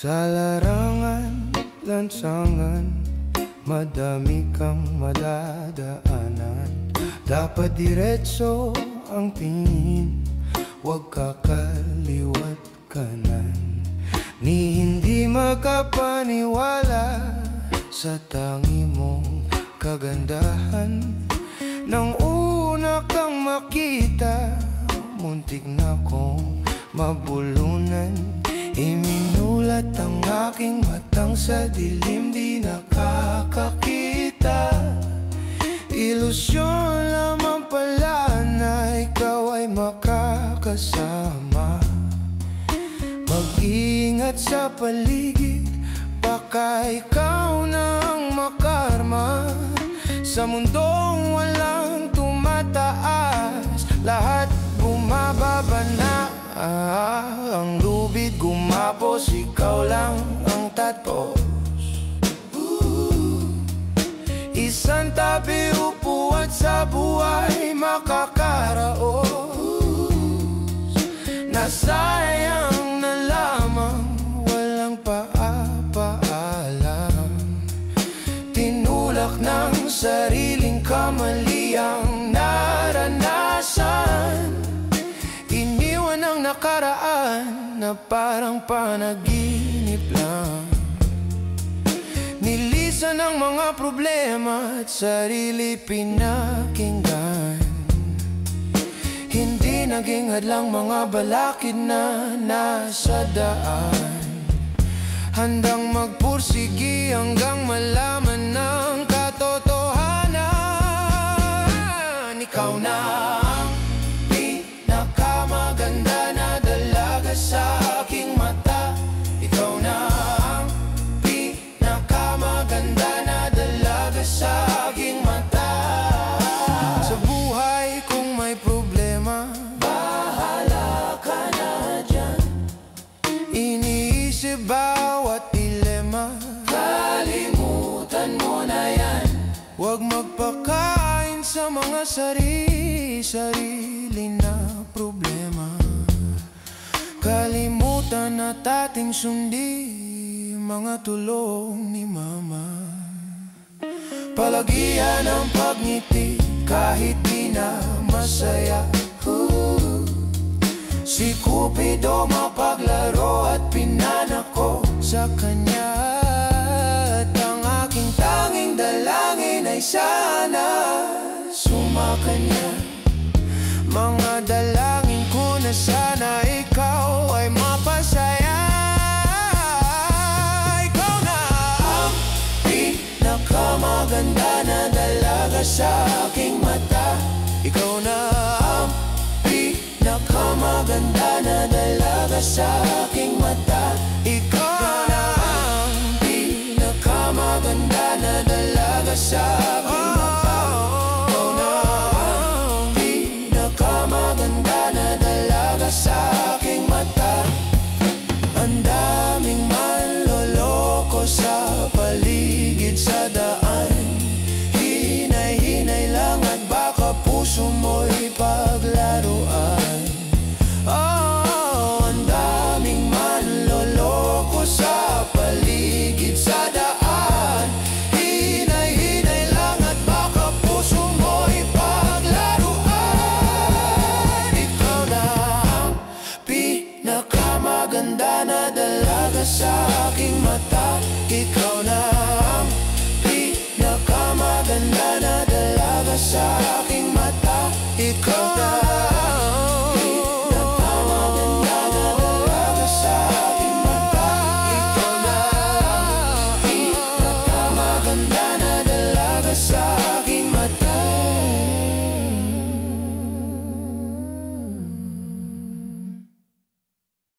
Sa larangan, lansangan, madami kang madadaanan. Dapat diretso ang tingin, huwag kakaliwat kanan. Ni hindi makapaniwala sa tangi mong kagandahan. Nang una kang makita, muntik na kong mabulunan. Iminulat ang aking matang sa dilim, di nakakakita. Ilusyon lamang pala na ikaw ay makakasama. Mag-ingat sa paligid, baka ikaw na ang makarma. Sa mundong walang tumataas, lahat bumababa na. Ang lubid gumapos, ikaw lang ang tatpos. Isang tabi upuan sa buhay makakaraos. Nasayang na lamang, walang paalam. Tinulak ng sariling kamali ang naranasan. Iniwan ang nakaraan na parang panaginip lang. Nilisan ang mga problema at sarili pinakinggan. Hindi naging hadlang mga balakid na nasa daan. Handang magpursigi hanggang malaman ng katotohanan. Ikaw na ang pinakamaganda na dalaga sa aking mata. Ikaw na ang pinakamaganda na dalaga sa aking mata. Sa buhay kung may problema, bahala ka na dyan. Iniisip bawat dilema, kalimutan mo na yan. Huwag magpakain sa mga sarili na problema. Kalimutan na ating sundi mga tulong ni mama. Palagian ang pagngiti kahit di na masaya. Si Cupido mapaglaro at pinanako sa kanya. At ang aking tanging dalangin ay sana sumakanya. Mga dalangin ko na sana ikaw ay mapasaya. Ikaw na ang pinakamaganda na dalaga sa aking mata. Ikaw na ang pinakamaganda na dalaga sa aking mata. Ikaw na ang pinakamaganda na dalaga sa aking mata.